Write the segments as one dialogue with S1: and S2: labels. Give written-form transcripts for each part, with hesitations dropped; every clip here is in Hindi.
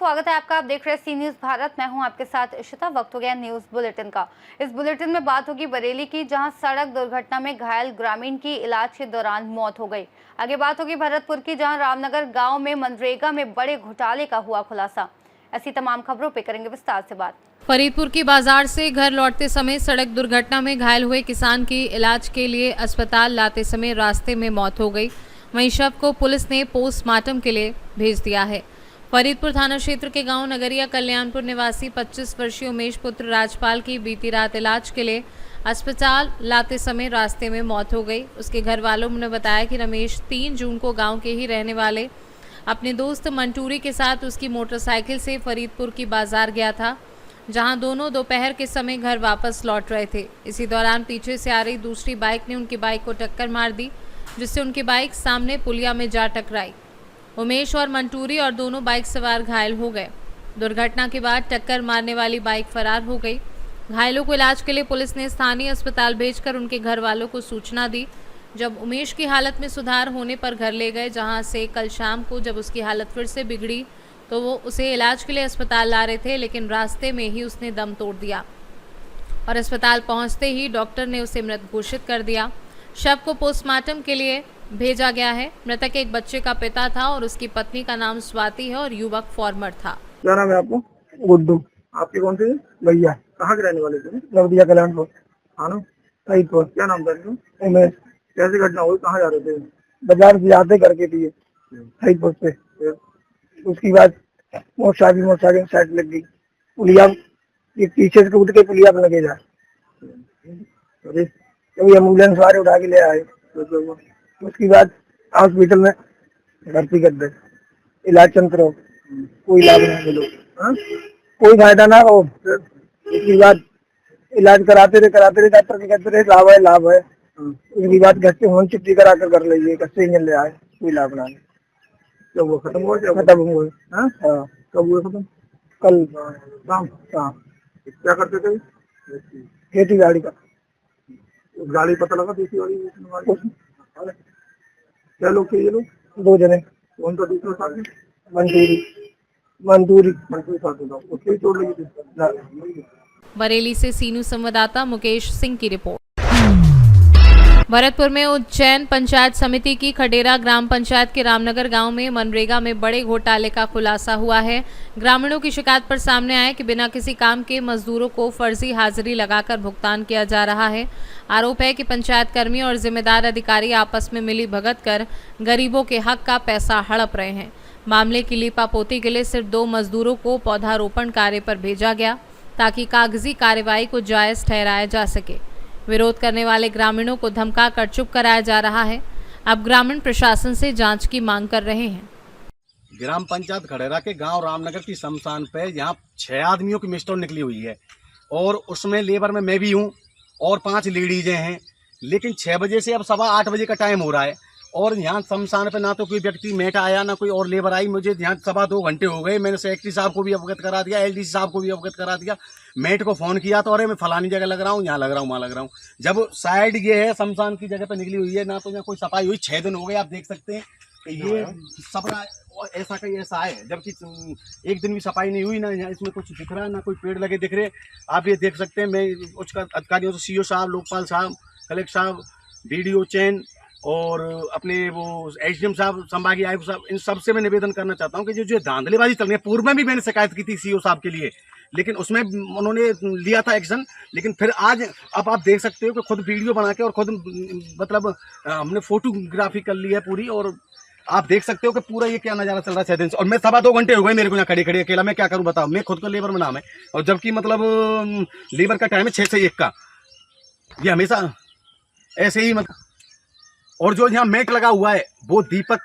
S1: स्वागत है आपका। आप देख रहे हैं सी न्यूज भारत। मैं हूं आपके साथ इशिता। वक्त हो गया न्यूज बुलेटिन का। इस बुलेटिन में बात होगी बरेली की, जहां सड़क दुर्घटना में घायल ग्रामीण की इलाज के दौरान मौत हो गई। आगे बात होगी भरतपुर की, जहां रामनगर गांव में मनरेगा में बड़े घोटाले का हुआ खुलासा। ऐसी तमाम खबरों पे करेंगे विस्तार से बात।
S2: फरीदपुर की बाजार से घर लौटते समय सड़क दुर्घटना में घायल हुए किसान की इलाज के लिए अस्पताल लाते समय रास्ते में मौत हो गई। वहीं शव को पुलिस ने पोस्टमार्टम के लिए भेज दिया है। फरीदपुर थाना क्षेत्र के गांव नगरिया कल्याणपुर निवासी 25 वर्षीय उमेश पुत्र राजपाल की बीती रात इलाज के लिए अस्पताल लाते समय रास्ते में मौत हो गई। उसके घर वालों ने बताया कि रमेश 3 जून को गांव के ही रहने वाले अपने दोस्त मंटूरी के साथ उसकी मोटरसाइकिल से फरीदपुर की बाजार गया था, जहां दोनों दोपहर के समय घर वापस लौट रहे थे। इसी दौरान पीछे से आ रही दूसरी बाइक ने उनकी बाइक को टक्कर मार दी, जिससे उनकी बाइक सामने पुलिया में जा टकराई। उमेश और मंटूरी और दोनों बाइक सवार घायल हो गए। दुर्घटना के बाद टक्कर मारने वाली बाइक फरार हो गई। घायलों को इलाज के लिए पुलिस ने स्थानीय अस्पताल भेजकर उनके घर वालों को सूचना दी। जब उमेश की हालत में सुधार होने पर घर ले गए, जहां से कल शाम को जब उसकी हालत फिर से बिगड़ी तो वो उसे इलाज के लिए अस्पताल ला रहे थे, लेकिन रास्ते में ही उसने दम तोड़ दिया और अस्पताल पहुंचते ही डॉक्टर ने उसे मृत घोषित कर दिया। शव को पोस्टमार्टम के लिए भेजा गया है। मृतक एक बच्चे का पिता था और उसकी पत्नी का नाम स्वाति है और युवक फार्मर था।
S3: क्या नाम है आपको? गुड्डू। आपके कौन से भैया? कहाँ के रहने वाले थे? नवदिया कल्याणपुर। हाँ ना, फरीदपुर। क्या नाम था इनका? उमेश। कैसी घटना हुई? कहाँ जा रहे थे? बाजार से आते करके थी फरीदपुर से। उसके बाद मोटरसाइकिल साइड लग गई, पुलिया ये पीछे से कूद के पुलिया पे लगे जाए। कभी एम्बुलेंस वाले उठा के ले आए। उसके बाद हॉस्पिटल में भर्ती कर दे, इलाज चलते रहो, कोई लाभ नहीं मिलो, कोई फायदा ना हो। उसके बाद इलाज कराते रहे डॉक्टर के कहते रहे लाभ है। उसके बाद घर से होम छुट्टी करा कर लीजिए, घर से ले आए, कोई लाभ ना। जब वो खत्म हुआ कब हुआ खत्म? कल शाम। क्या करते थे? खेती गाड़ी का। गाड़ी पता लगा दूसरी वाली? क्या लोग थे ये लोग? 2 जने। कौन सा दूसरा साथी? मंटूरी साथी था। उसकी चोट लगी थी।
S2: बरेली से सीनू संवाददाता मुकेश सिंह की रिपोर्ट। भरतपुर में उज्जैन पंचायत समिति की खडेरा ग्राम पंचायत के रामनगर गांव में मनरेगा में बड़े घोटाले का खुलासा हुआ है। ग्रामीणों की शिकायत पर सामने आया कि बिना किसी काम के मजदूरों को फर्जी हाजिरी लगाकर भुगतान किया जा रहा है। आरोप है कि पंचायत कर्मी और जिम्मेदार अधिकारी आपस में मिली भगत कर गरीबों के हक का पैसा हड़प रहे हैं। मामले की लीपापोती के लिए सिर्फ 2 मजदूरों को पौधारोपण कार्य पर भेजा गया, ताकि कागजी कार्यवाही को जायज ठहराया जा सके। विरोध करने वाले ग्रामीणों को धमका कर चुप कराया जा रहा है। अब ग्रामीण प्रशासन से जांच की मांग कर रहे हैं।
S4: ग्राम पंचायत खड़ेरा के गांव रामनगर की शमशान पे यहाँ 6 आदमियों की मिस्टोर निकली हुई है और उसमें लेबर में मैं भी हूँ और 5 लेडीजें हैं। लेकिन 6 बजे से अब 8:15 बजे का टाइम हो रहा है और यहाँ शमशान पे ना तो कोई व्यक्ति मेट आया, ना कोई और लेबर आई। मुझे यहाँ 2.25 घंटे हो गए। मैंने सेक्रेटरी साहब को भी अवगत करा दिया, एलडीसी साहब को भी अवगत करा दिया। मेट को फोन किया तो अरे मैं फलानी जगह लग रहा हूँ, यहाँ लग रहा हूँ, वहाँ लग रहा हूँ। जब साइड ये है शमशान की जगह पे निकली हुई है, ना तो यहाँ कोई सफाई हुई। 6 दिन हो गए। आप देख सकते हैं ये सबरा ऐसा का ऐसा है, जबकि एक दिन भी सफाई नहीं हुई। ना यहाँ इसमें कुछ दिख रहा है, ना कोई पेड़ लगे दिख रहे। आप ये देख सकते हैं। मैं उसका अधिकारियों से सीओ साहब, लोकपाल साहब, कलेक्टर साहब, बीडीओ चैन और अपने वो एसडीएम साहब, संभागीय आयुक्त साहब, इन सबसे मैं निवेदन करना चाहता हूँ कि जो धांधलीबाजी चल रही है, पूर्व में भी मैंने शिकायत की थी सीओ साहब के लिए, लेकिन उसमें उन्होंने लिया था एक्शन। लेकिन फिर आज अब आप देख सकते हो कि खुद वीडियो बना के और खुद मतलब हमने फोटोग्राफी कर ली है पूरी, और आप देख सकते हो कि पूरा ये क्या नजारा चल रहा है 6 दिन से। और मैं 2.25 घंटे हो गए मेरे को यहाँ खड़े अकेला। मैं क्या करूँ बताओ? मैं खुद को लेबर में नाम है, और जबकि मतलब लेबर का टाइम है 6 से 1 का। ये हमेशा ऐसे ही मतलब। और जो यहाँ मेट लगा हुआ है वो दीपक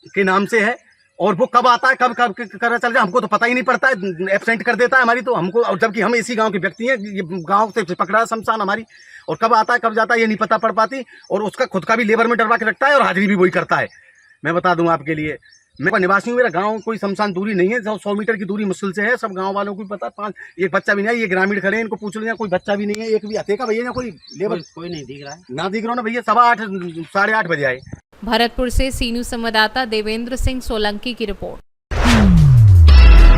S4: के नाम से है, और वो कब आता है कब कर चल जाए हमको तो पता ही नहीं पड़ता है। एब्सेंट कर देता है हमारी तो हमको, और जबकि हम इसी गांव के व्यक्ति हैं। ये गांव से पकड़ा है शमशान हमारी, और कब आता है कब जाता है ये नहीं पता पड़ पाती। और उसका खुद का भी लेबर में डरवा के रखता है और हाजिरी भी वही करता है। मैं बता दूं आपके लिए, मैं निवासी हूँ। मेरा गांव कोई शमशान दूरी नहीं है, 100 मीटर की दूरी मुश्किल से है। सब गांव वालों को भी पता। 5 एक बच्चा भी नहीं है। ये ग्रामीण खड़े हैं, इनको पूछ लो, कोई बच्चा भी नहीं है, एक भी हथे का भैया, कोई लेबर कोई नहीं दिख रहा है। ना दिख रहा ना भैया। 8:15 8:30 बजे आए।
S2: भरतपुर से सीनू संवाददाता देवेंद्र सिंह सोलंकी की रिपोर्ट।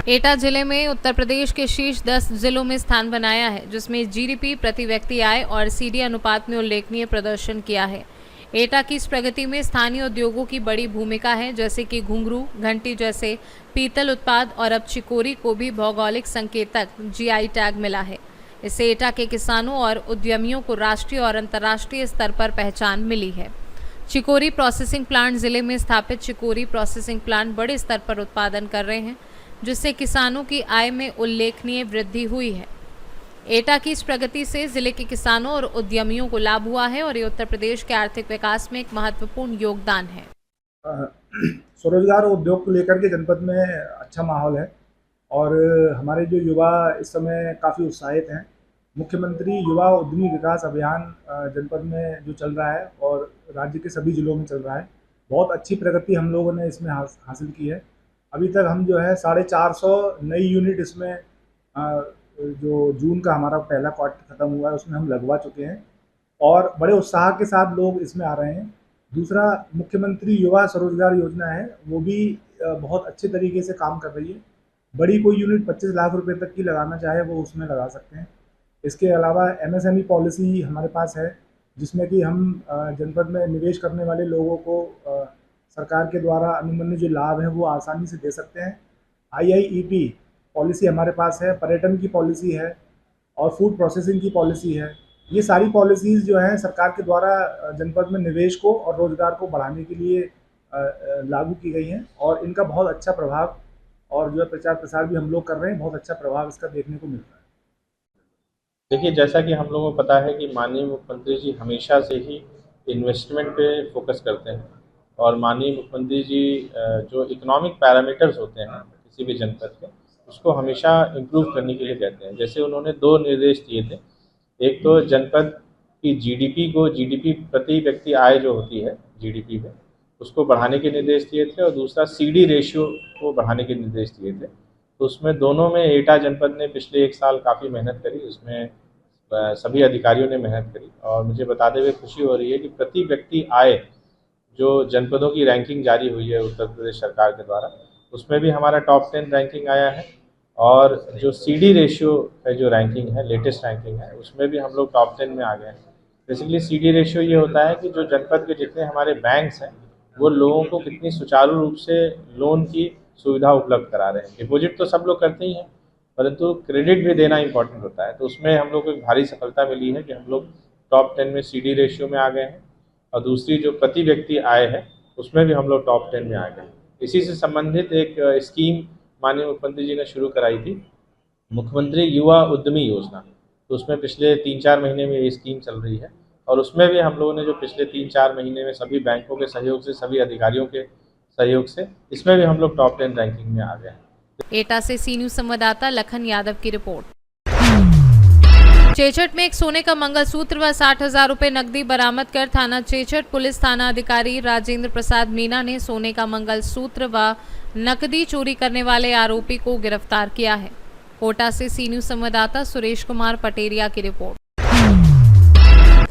S2: एटा जिले में उत्तर प्रदेश के शीर्ष 10 जिलों में स्थान बनाया है, जिसमें जीडीपी, प्रति व्यक्ति आय और सीडी अनुपात में उल्लेखनीय प्रदर्शन किया है। एटा की इस प्रगति में स्थानीय उद्योगों की बड़ी भूमिका है, जैसे कि घुंघरू, घंटी जैसे पीतल उत्पाद और अब चिकोरी को भी भौगोलिक संकेतक जीआई टैग मिला है। इससे एटा के किसानों और उद्यमियों को राष्ट्रीय और अंतर्राष्ट्रीय स्तर पर पहचान मिली है। चिकोरी प्रोसेसिंग प्लांट जिले में स्थापित चिकोरी प्रोसेसिंग प्लांट बड़े स्तर पर उत्पादन कर रहे हैं, जिससे किसानों की आय में उल्लेखनीय वृद्धि हुई है। एटा की इस प्रगति से जिले के किसानों और उद्यमियों को लाभ हुआ है और ये उत्तर प्रदेश के आर्थिक विकास में एक महत्वपूर्ण योगदान है।
S5: स्वरोजगार और उद्योग को लेकर के जनपद में अच्छा माहौल है और हमारे जो युवा इस समय काफ़ी उत्साहित हैं। मुख्यमंत्री युवा उद्यमी विकास अभियान जनपद में जो चल रहा है और राज्य के सभी जिलों में चल रहा है, बहुत अच्छी प्रगति हम लोगों ने इसमें हासिल की है। अभी तक हम जो है 450 नई यूनिट इसमें जो जून का हमारा पहला क्वार्टर ख़त्म हुआ है उसमें हम लगवा चुके हैं और बड़े उत्साह के साथ लोग इसमें आ रहे हैं। दूसरा, मुख्यमंत्री युवा स्वरोजगार योजना है, वो भी बहुत अच्छे तरीके से काम कर रही है। बड़ी कोई यूनिट 25 लाख रुपए तक की लगाना चाहे वो उसमें लगा सकते हैं। इसके अलावा एमएसएमई पॉलिसी हमारे पास है, जिसमें कि हम जनपद में निवेश करने वाले लोगों को सरकार के द्वारा अनुमन्य जो लाभ है वो आसानी से दे सकते हैं। आईआईईपी पॉलिसी हमारे पास है, पर्यटन की पॉलिसी है और फूड प्रोसेसिंग की पॉलिसी है। ये सारी पॉलिसीज़ जो हैं सरकार के द्वारा जनपद में निवेश को और रोज़गार को बढ़ाने के लिए लागू की गई हैं और इनका बहुत अच्छा प्रभाव और जो है प्रचार प्रसार भी हम लोग कर रहे हैं, बहुत अच्छा प्रभाव इसका देखने को मिल रहा है।
S6: देखिए, जैसा कि हम लोगों को पता है कि माननीय मुख्यमंत्री जी हमेशा से ही इन्वेस्टमेंट पे फोकस करते हैं और माननीय मुख्यमंत्री जी जो इकोनॉमिक पैरामीटर्स होते हैं किसी भी जनपद के, उसको हमेशा इम्प्रूव करने के लिए कहते हैं। जैसे उन्होंने 2 निर्देश दिए थे, एक तो जनपद की जीडीपी प्रति व्यक्ति आय जो होती है जीडीपी में, उसको बढ़ाने के निर्देश दिए थे और दूसरा सीडी रेशियो को बढ़ाने के निर्देश दिए थे। तो उसमें दोनों में एटा जनपद ने पिछले 1 साल काफ़ी मेहनत करी, उसमें सभी अधिकारियों ने मेहनत करी और मुझे बताते हुए खुशी हो रही है कि प्रति व्यक्ति आय जो जनपदों की रैंकिंग जारी हुई है उत्तर प्रदेश सरकार के द्वारा, उसमें भी हमारा टॉप 10 रैंकिंग आया है और जो सीडी रेशियो है जो रैंकिंग है, लेटेस्ट रैंकिंग है, उसमें भी हम लोग टॉप 10 में आ गए हैं। बेसिकली सीडी रेशियो ये होता है कि जो जनपद के जितने हमारे बैंक्स हैं वो लोगों को कितनी सुचारू रूप से लोन की सुविधा उपलब्ध करा रहे हैं। डिपॉजिट तो सब लोग करते ही हैं, परंतु क्रेडिट भी देना इंपॉर्टेंट होता है। तो उसमें हम लोग को एक भारी सफलता मिली है कि हम लोग टॉप 10 में सीडी रेशियो में आ गए हैं और दूसरी जो प्रति व्यक्ति आय है उसमें भी हम लोग टॉप 10 में आ गए हैं। इसी से संबंधित एक स्कीम माननीय मुख्यमंत्री जी ने शुरू कराई थी, मुख्यमंत्री युवा उद्यमी योजना। तो उसमें पिछले 3-4 महीने में ये स्कीम चल रही है और उसमें भी हम लोगों ने जो पिछले 3-4 महीने में सभी बैंकों के सहयोग से, सभी अधिकारियों के सहयोग से, इसमें भी हम लोग टॉप 10 रैंकिंग में आ गए हैं।
S2: एटा से सी न्यूज संवाददाता लखन यादव की रिपोर्ट। चेचट में एक सोने का मंगलसूत्र व 60,000 रुपए नकदी बरामद कर थाना चेचट पुलिस थाना अधिकारी राजेंद्र प्रसाद मीना ने सोने का मंगलसूत्र व नकदी चोरी करने वाले आरोपी को गिरफ्तार किया है। कोटा से सी न्यूज संवाददाता सुरेश कुमार पटेरिया की रिपोर्ट।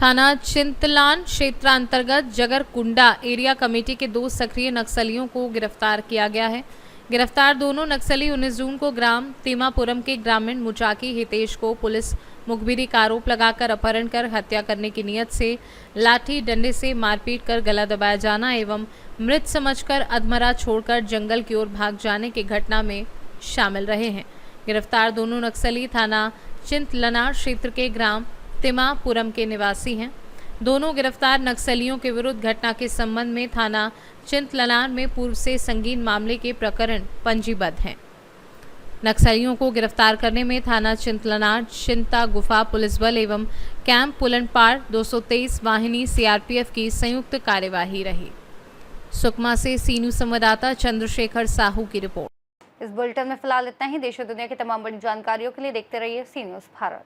S2: थाना चिंतलान क्षेत्र अंतर्गत जगरकुंडा एरिया कमेटी के 2 सक्रिय नक्सलियों को गिरफ्तार किया गया है। गिरफ्तार दोनों नक्सली 19 जून को ग्राम तिमापुरम के ग्रामीण मुचाकी हितेश को पुलिस मुखबिरी का आरोप लगाकर अपहरण कर हत्या करने की नियत से लाठी डंडे से मारपीट कर गला दबाया जाना एवं मृत समझकर अधमरा छोड़कर जंगल की ओर भाग जाने की घटना में शामिल रहे हैं। गिरफ्तार दोनों नक्सली थाना चिंतलनार क्षेत्र के ग्राम तिमापुरम के निवासी हैं। दोनों गिरफ्तार नक्सलियों के विरुद्ध घटना के संबंध में थाना चिंतलनार में पूर्व से संगीन मामले के प्रकरण पंजीबद्ध हैं। नक्सलियों को गिरफ्तार करने में थाना चिंतलनार, चिंता गुफा पुलिस बल एवं कैंप पुलनपार 223 वाहिनी सीआरपीएफ की संयुक्त कार्यवाही रही। सुकमा से सी न्यूज संवाददाता चंद्रशेखर साहू की रिपोर्ट।
S1: इस बुलेटिन में फिलहाल इतना ही। देश और दुनिया की तमाम बड़ी जानकारियों के लिए देखते रहिए सी न्यूज भारत।